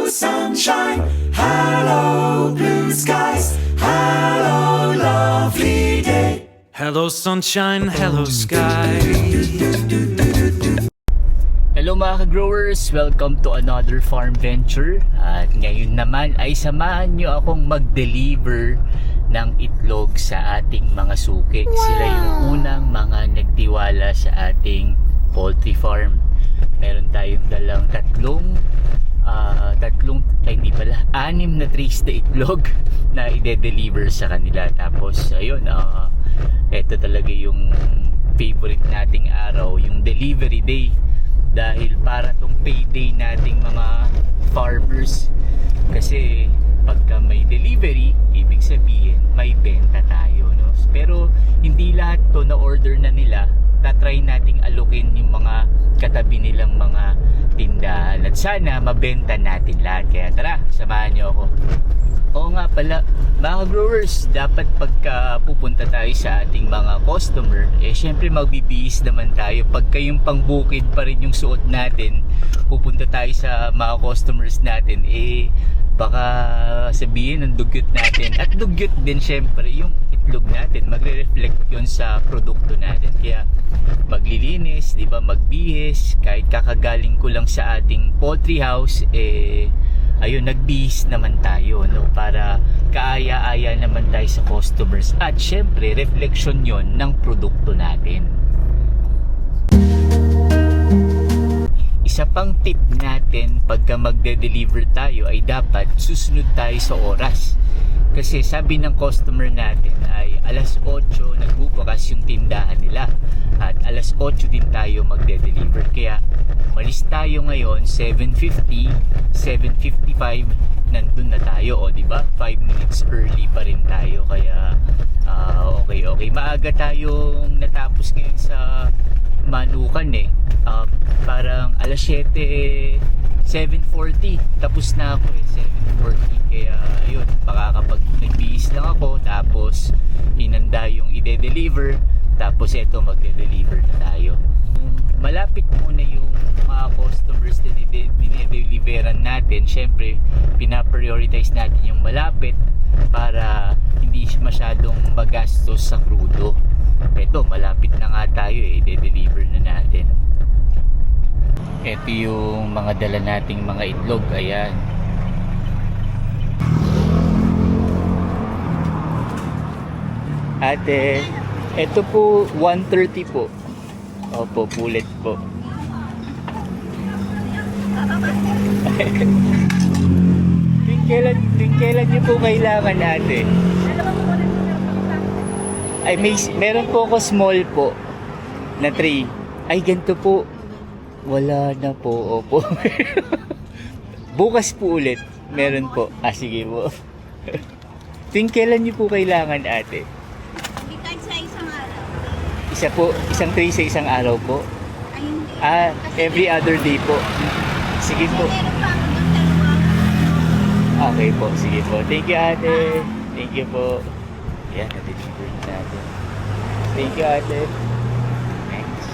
sunshine, hello blue skies, hello lovely day. Hello sunshine, hello sky. Hello mga ka-growers! Welcome to another farm venture. At ngayon naman ay samahan nyo akong mag-deliver ng itlog sa ating mga suki. Sila yung unang mga nagtiwala sa ating poultry farm. Meron tayong dalang anim na trays na itlog na ide-deliver sa kanila. Tapos ayun, ito talaga yung favorite nating araw, yung delivery day. Dahil para tong payday nating mga farmers. Kasi pagka may delivery, ibig sabihin may benta tayo, no? Pero hindi lahat to na order na nila. Tatry nating alukin yung mga katabi nilang mga tindahan. At sana mabenta natin lahat. Kaya tara, samahan niyo ako. Oo nga pala, mga growers, dapat pagka pupunta tayo sa ating mga customer, syempre magbibihis naman tayo. Pagka yung pangbukid pa rin yung suot natin, pupunta tayo sa mga customers natin, baka sabihin ng dugyot natin. At dugyot din syempre yung itlog natin, magre-reflect yun sa produkto natin. Kaya maglilinis, di ba, magbihis, kahit kakagaling ko lang sa ating poultry house, ayun, nagbihis naman tayo, no, para kaaya-aya naman tayo sa customers. At syempre, reflection yon ng produkto natin. Isa pang tip natin pagka magde-deliver tayo ay dapat susunod tayo sa oras. Kasi sabi ng customer natin ay alas 8 nagbubukas yung tindahan nila. At alas 8 din tayo magde-deliver. Kaya malis tayo ngayon 7:50, 7:55 nandun na tayo, o di ba? 5 minutes early pa rin tayo. Kaya okay. Maaga tayong natapos ngayon sa Manukan parang alas 7, 7:40 tapos na ako 7:40. Kaya ayun, baka kapag nagbihis lang ako tapos hinanda yung ide-deliver, tapos eto magde-deliver na tayo. Malapit muna yung mga customers na dinideliveran natin. Syempre pinaprioritize natin yung malapit para hindi masyadong magastos sa krudo. Eto, malapit na nga tayo, i-deliver na natin. Ito yung mga dala nating mga itlog. Ayan. Ate, ito po 130 po. Opo, pulet po. Kailan niyo po kailangan, ate? Ay, meron po ako small po na tray. Ay, ganito po. Wala na po. Opo. Bukas po ulit. Meron po. Sige po. Kailan niyo po kailangan, ate? Hindi kahit sa isang araw. Isa po, isang tray sa isang araw po. Ay, hindi. Every other day po. Sige po. Meron pa ako doon dalawa. Okay po, sige po. Thank you, ate. Thank you po. Yan, na-deliver natin. Thank you, ate. Thanks.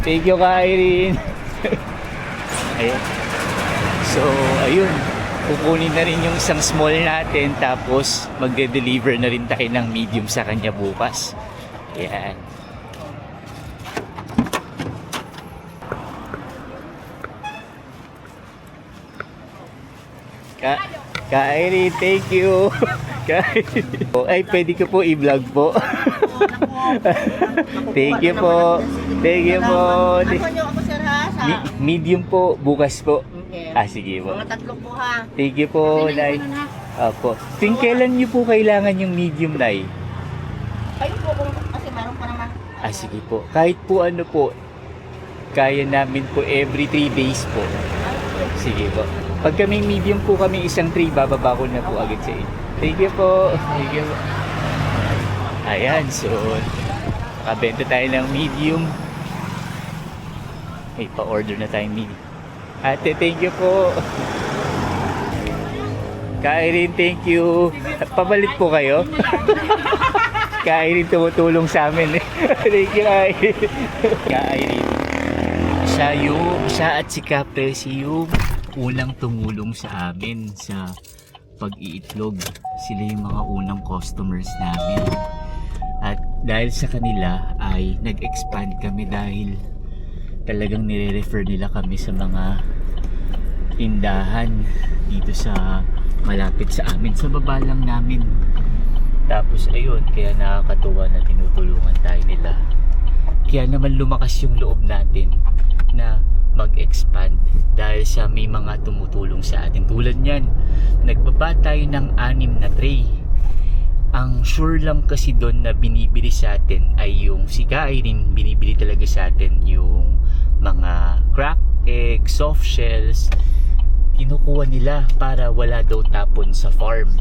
Thank you, ka Irene. Ayun. So, ayun. Kukunin na rin yung isang small natin, tapos magde-deliver na rin tayo ng medium sa kanya bukas. Yan. Ka Irene, thank you. Ay, pwede ko po i-vlog po. Thank you po. Thank you po. Ako nyo ako, sir, ha? Medium po, bukas po. Okay. Sige po. Mga tatlo po, ha? Thank you po, Nay. Opo. Kailan niyo po kailangan yung medium, Nay? Kayo po, kasi meron pa naman. Sige po. Kahit po ano po, kaya namin po every 3 days po. Sige po. Pag kami medium po kami isang tray, bababa ko na po agad sa inyo. Thank you po. Thank you po. Ayan, so nakabenta tayo ng medium. May pa-order na tayong medium. Ate, thank you po. Kairin, thank you. Pabalit po kayo. Kairin, tumutulong sa amin. Thank you, Kairin. Siya at si Kapre, si unang tumulong sa amin sa pag-iitlog. Sila yung mga unang customers namin. At dahil sa kanila ay nag-expand kami dahil talagang nire-refer nila kami sa mga tindahan dito sa malapit sa amin. Sa baba lang namin. Tapos ayun, kaya nakakatuwa na tinutulungan tayo nila. Kaya naman lumakas yung loob natin na mag-expand dahil sa may mga tumutulong sa atin. Tulad niyan, nagbaba tayo ng 6 na tray. Ang sure lang kasi doon na binibili sa atin ay yung si Kairin, binibili talaga sa atin yung mga cracked eggs, soft shells. Kinukuha nila para wala daw tapon sa farm.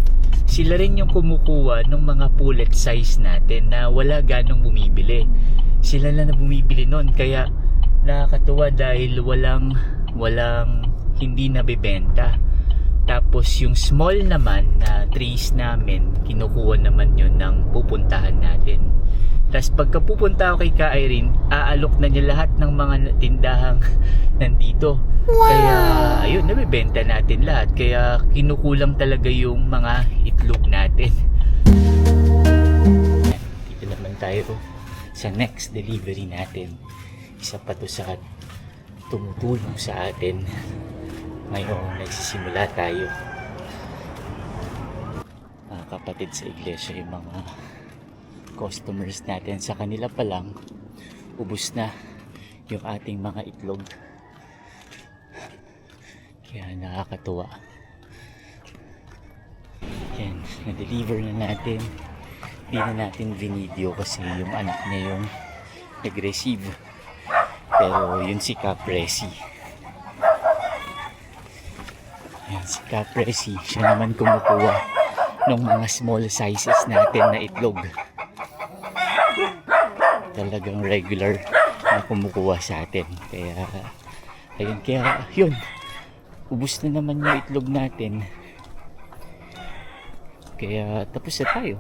Sila rin yung kumukuha ng mga pullet size natin na wala ganong bumibili. Sila lang na bumibili nun, kaya nakakatuwa dahil walang hindi nabibenta. Tapos yung small naman na trees namin, kinukuha naman yun ng pupuntahan natin. Tapos pagka pupunta ako kay Kairin, aalok na niya lahat ng mga tindahang nandito. Wow! Kaya ayun, nabibenta natin lahat. Kaya kinukulang talaga yung mga itlog natin. Dito naman tayo sa next delivery natin. Isa pa to sa tumutulong sa atin. Ngayon, nagsisimula tayo. Mga kapatid sa iglesia, yung mga customers natin, sa kanila pa lang, ubos na yung ating mga itlog. Kaya nakakatuwa. Yan, na-deliver na natin. Hindi na natin video kasi yung anak niya yung nag-receive. Pero yun si Capresi. Yan, si Capresi, siya naman kumukuha ng mga small sizes natin na itlog. Talagang regular na kumukuha sa atin. Kaya, ayun, kaya, yun. Ubus na naman yung itlog natin. Kaya, tapos na tayo.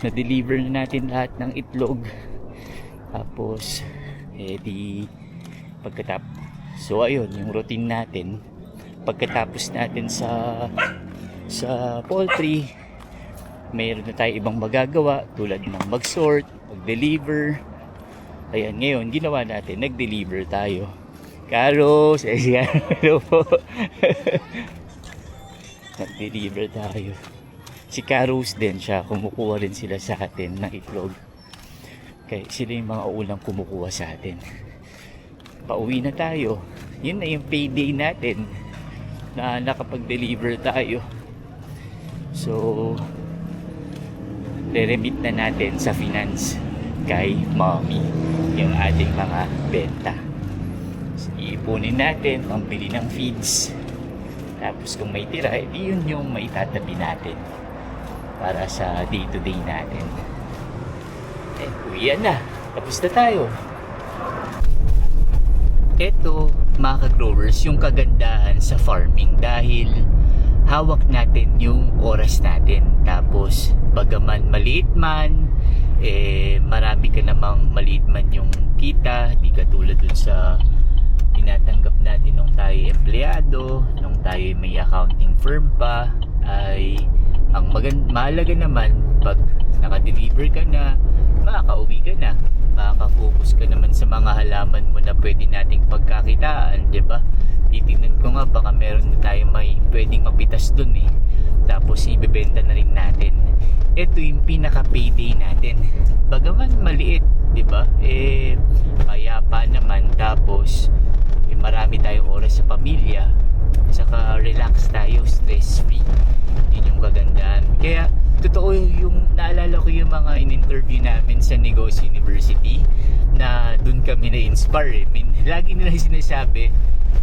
Na-deliver na natin lahat ng itlog. Tapos, di pagkatapos. So, ayun, yung routine natin. Pagkatapos natin sa poultry, mayroon na tayo ibang magagawa tulad ng mag-sort, mag-deliver. Ayan, ngayon ginawa natin, nag-deliver tayo. Carlos, hello po. Nag-deliver tayo. Si Carlos din siya, kumukuha rin sila sa atin ng itlog. Kaya sila yung mga unang kumukuha sa atin. Pauwi na tayo. Yun na yung payday natin na nakapag-deliver tayo. So, re-remit na natin sa finance kay mommy yung ating mga benta. So, iipunin natin pambili ng feeds. Tapos kung may tira, yun yung maitatabi natin para sa day-to-day natin. Uwian na. Tapos na tayo. Ito, mga ka-growers, yung kagandahan sa farming dahil hawak natin yung oras natin. Tapos, bagaman maliit man, marami ka namang maliit man yung kita. Di katulad dun sa tinatanggap natin nung tayo empleyado, nung tayo may accounting firm pa, ay ang mahalaga naman pag naka-deliver ka na, makaka-uwi ka na, makaka-focus ka naman sa mga halaman mo na pwede nating pagkakitaan, diba? Titignan ko nga, baka meron na tayo may pwedeng mapitas dun eh. Tapos ibebenta na rin natin. Ito yung pinaka-payday natin. Bagaman maliit, diba? Mayapa naman. Tapos marami tayong oras sa pamilya. Saka relax tayo, stress-free. Yun yung kagandahan. Kaya totoo yung naalala ko yung mga in-interview namin sa Negosyo University na dun kami na-inspire. Lagi nila sinasabi,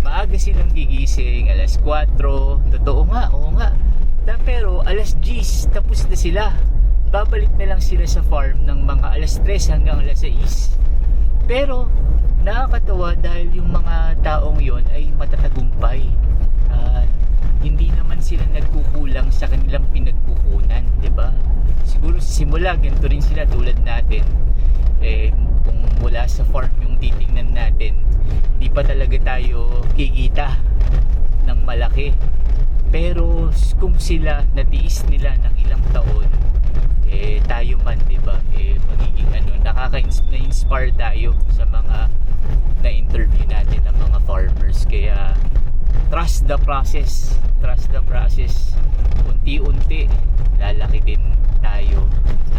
maaga silang gigising, alas 4. Totoo nga, oo nga. Pero alas 10, tapos na sila. Babalik na lang sila sa farm ng mga alas 3 hanggang alas 6. Pero nakakatawa dahil yung mga taong yon ay matatagumpay. Hindi naman sila nagkukulang sa kanilang pinagkukunan, 'di ba? Siguro sa simula ganito rin sila tulad natin. Kung mula sa farm yung titingnan natin, di pa talaga tayo kikita ng malaki. Pero kung sila natiis nila ng ilang taon, tayo man, diba, magiging nakaka-inspire tayo sa mga na-interview natin ng mga farmers. Kaya trust the process, unti-unti lalaki din tayo,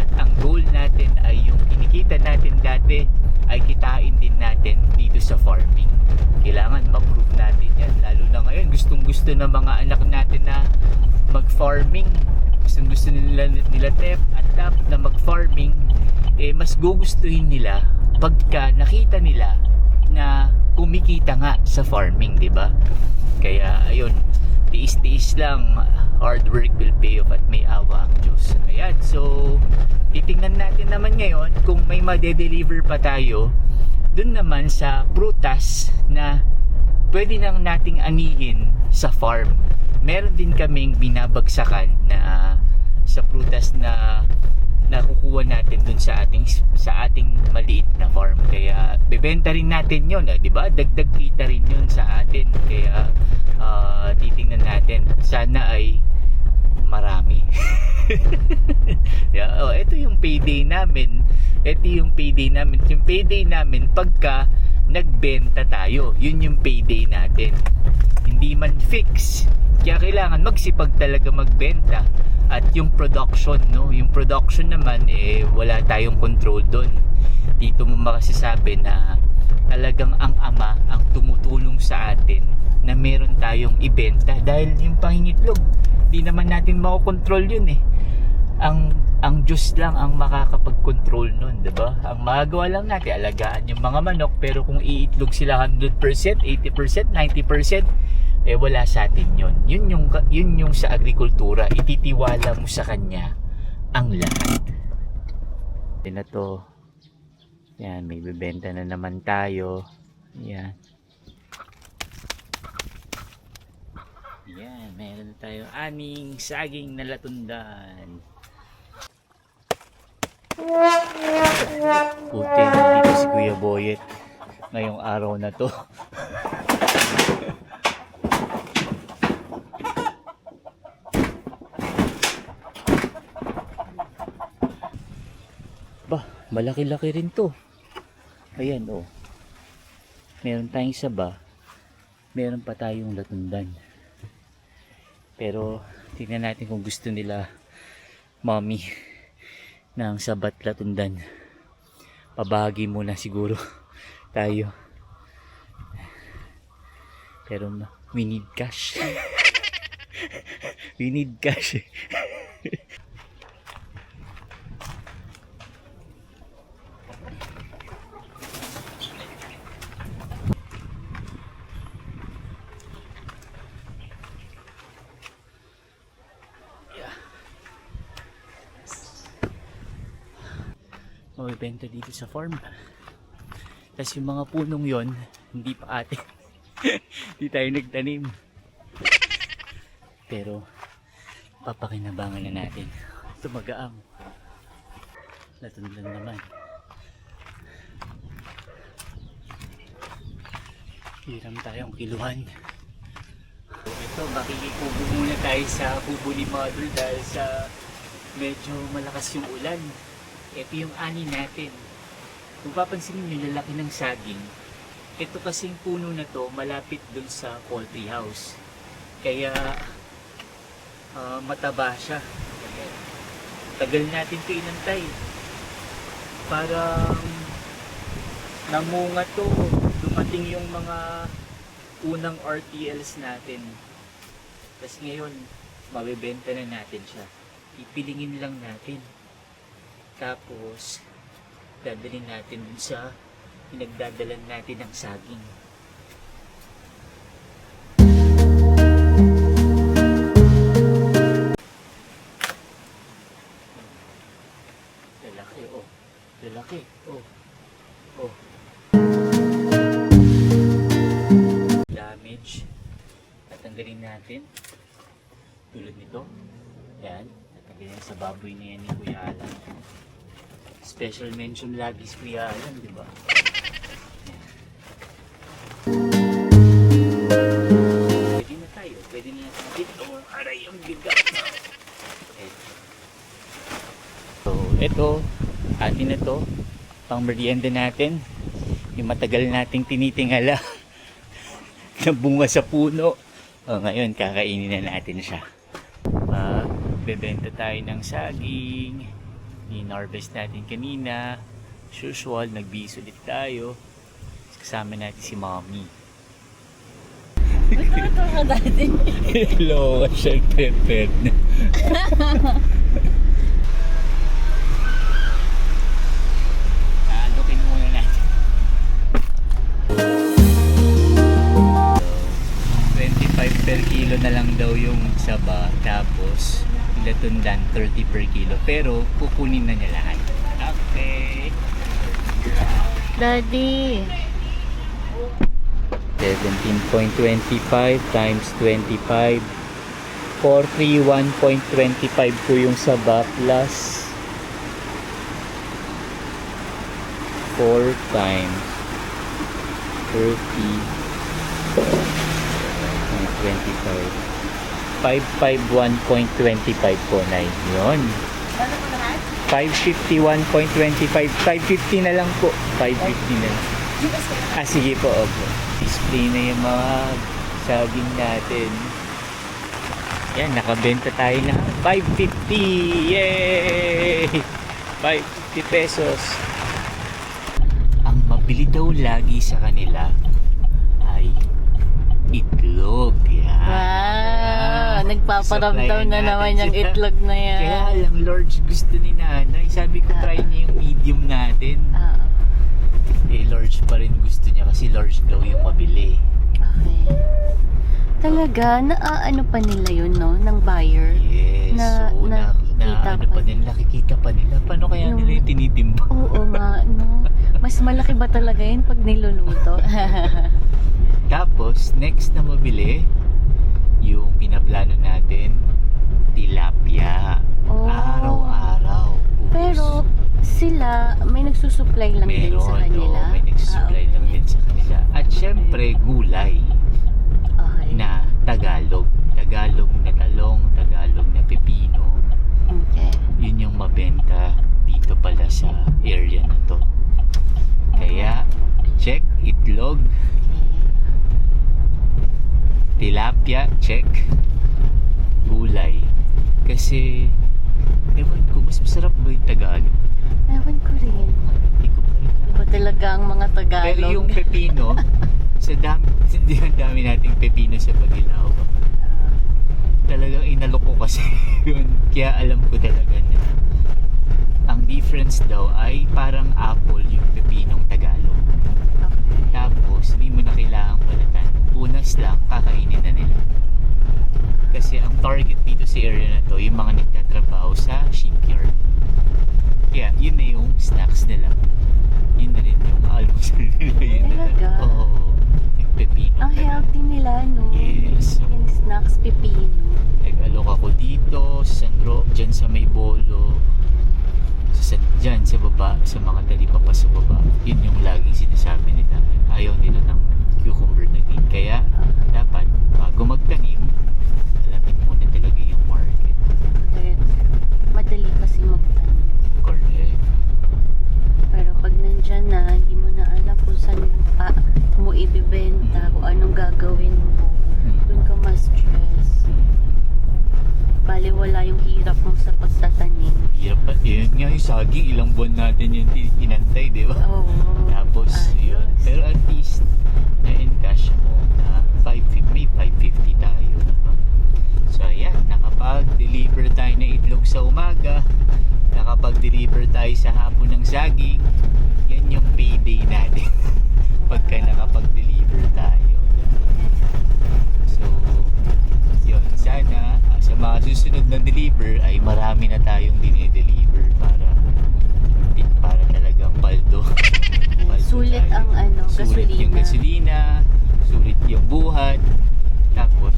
at ang goal natin ay yung kinikita natin dati ay kitain din natin dito sa farming. Kailangan ma-prove natin yan, lalo na ngayon gustong gusto ng mga anak natin na mag-farming, gustong gusto nila Tep at Tap na mag-farming. Mas gugustuhin nila pagka nakita nila na kumikita nga sa farming, di ba? Kaya ayun, tiis-tiis lang, hard work will pay off at may awa ang Diyos. Ayan, so titingnan natin naman ngayon kung may ma-deliver pa tayo dun naman sa prutas na pwede nang nating anihin sa farm. Meron din kaming binabagsakan na sa prutas na nakukuha natin dun sa ating maliit na farm. Kaya bebenta rin natin yun, di ba? Dagdag kita rin yun sa atin. Kaya titingnan natin, sana ay marami. Ito yung payday namin. Yung payday namin pagka nagbenta tayo. Yun yung payday natin. Hindi man fix, kaya kailangan magsipag talaga magbenta. At yung production, yung production naman, wala tayong control doon. Dito mo makasasabi na talagang ang Ama ang tumutulong sa atin na meron tayong ibenta. Dahil yung pangingitlog, di naman natin makokontrol yun ang Diyos lang ang makakapag-control nun, diba? Ang magagawa lang natin, alagaan yung mga manok, pero kung iitlog sila 100%, 80%, 90%, wala sa atin yun. Yun yung sa agrikultura, ititiwala mo sa Kanya ang lahat. Yan na to. Yan, may bibenta na naman tayo. Yan. Yan, meron na tayo aning saging na latundan. Puti, nandito si Kuya Boyet ngayong araw na to. Bah, malaki-laki rin to. Ayan, oh. Meron tayong saba. Meron pa tayong latundan. Pero tingnan natin kung gusto nila mommy ng sabat latundan. Pabahagi muna siguro tayo. Pero we need cash. We need cash. Mabibenta dito sa farm. Tapos yung mga punong yon, hindi pa atin. Hindi tayo nagtanim. Pero papakinabangan na natin. Tumagaang latundan naman. Hiram tayong kiluhan. Ito, makikikubo muna tayo sa kubo ni Mother dahil sa medyo malakas yung ulan. Ito yung ani natin. Kung papansin nyo, lalaki ng saging. Ito kasing puno na to malapit dun sa poultry house. Kaya mataba siya. Tagal natin ito inantay. Parang namunga to. Dumating yung mga unang RTLs natin. Tapos ngayon, mabibenta na natin siya. Ipilingin lang natin. Tapos, dadalhin natin dun sa pinagdadalan natin ng saging. Lalaki, oh. Lalaki, oh. Oh. Damage. Tatanggalin natin. Tulad nito. Yan. Tatanggalin sa baboy na yan ni Kuya Alan. Special mention lagi si Kuya Alan, di ba? Pwede na tayo. Pwede na natin. Oh, aray, ang bigat. So, eto. Atin na to. Pang merienda natin. Yung matagal nating tinitingala na bunga sa puno. O, ngayon, kakainin na natin siya. Bebenta tayo ng saging. In-harvest natin kanina. As usual, nagbihis ulit tayo. Kasama natin si Mommy. Gusto ito ka dati. Hello, siya peped. Alukin muna natin. 25 per kilo na lang daw yung saba. Tapos, latundan 30 per kilo. Pero, kukunin na niya lahat. Okay. Daddy. 17.25 times 25. 431.25 po yung saba plus 4 times 30 25. 551.25 po na yun. Ano po naman? 551.25. 550 na lang po. 550 na lang. Sige po, opo. Display na yung mga saging natin. Yan, nakabenta tayo na 550. Yay! 550 pesos. Ang mabili daw lagi sa kanila ay itlog. Yan. Wow! Nagpaparamdam Supply na natin naman yung siya. itlog na yan. Kaya lang, Lords, gusto ni nanay. Sabi ko, try niya yung medium natin. Large pa rin gusto niya kasi large daw yung mabili. Okay. Talaga, naaano pa nila yun, no? Ng buyer? Yes. So, nakikita ano pa pa nila, nakikita pa nila. Paano kaya Yung- nila yung tinitimba? Oo nga, no? Mas malaki ba talaga yun pag niluluto? Tapos, next na mabili, yung pinaplano natin, tilapia. Oh. Araw-araw. Ubus. Pero sila, may nagsusupply lang din sa kanila? May nagsusupply Ah, okay. lang din sa kanila. At syempre, gulay Okay. na Tagalog. Tagalog na talong, Tagalog na pepino. Okay. Yun yung mabenta dito pala sa area na to. Kaya, check. Itlog, tilapia, check. Gulay. Kasi, ewan ko, mas masarap ba yung Tagalog? Ewan ko rin. Hindi ko pa rin alam. Iba talaga ang mga Tagalog. Pero yung pepino, sa dami nating pepino sa Pagilaw, talagang inalok ko kasi yun. Kaya alam ko talaga na ang difference daw ay parang apple yung pepinong Tagalog. Tapos, hindi mo na kailangang palatan. Unas lang, kakainin na nila. Kasi ang target dito sa area na to, yung mga nagtatrabaho sa shipyard. Kaya, yun na yung snacks nila. Yun na rin yung almusal nila. Yun na Talaga? Oo. Yung pepino. Ang healthy nila, no? Yes. Yung snacks, pipino. Nag-alok ako dito, sa San dyan sa may bolo. Dyan sa baba, sa mga talipapa sa baba. Yun yung laging sinasabi nila. Ayaw nila ng cucumber na green. Kaya, dapat, bago magtanim, alamin muna talaga yung market. Correct. Madali kasi magtanim. Correct. Pero pag nandyan na, hindi mo na alam kung saan mo ibibenta, kung anong gagawin mo. Doon ka ma-stress. Bali wala yung hirap mo sa pagtatanim. Hirap pa. Yun nga yung saging, ilang buwan natin yung inantay, di ba? Oo. Tapos, yun. Pero at least, na-encash mo na 550, may 550 tayo. Diba? So, ayan. Nakapag-deliver tayo ng itlog sa umaga. Nakapag-deliver tayo sa hapon ng saging. Yan yung payday natin. Pagka nakapag-deliver tayo. Diba? So, yun. Sana, sa mga susunod na deliver ay marami na tayong dinideliver para talagang paldo. Sulit tayo. ang Sulit yung gasolina. gasolina, sulit yung buhat, tapos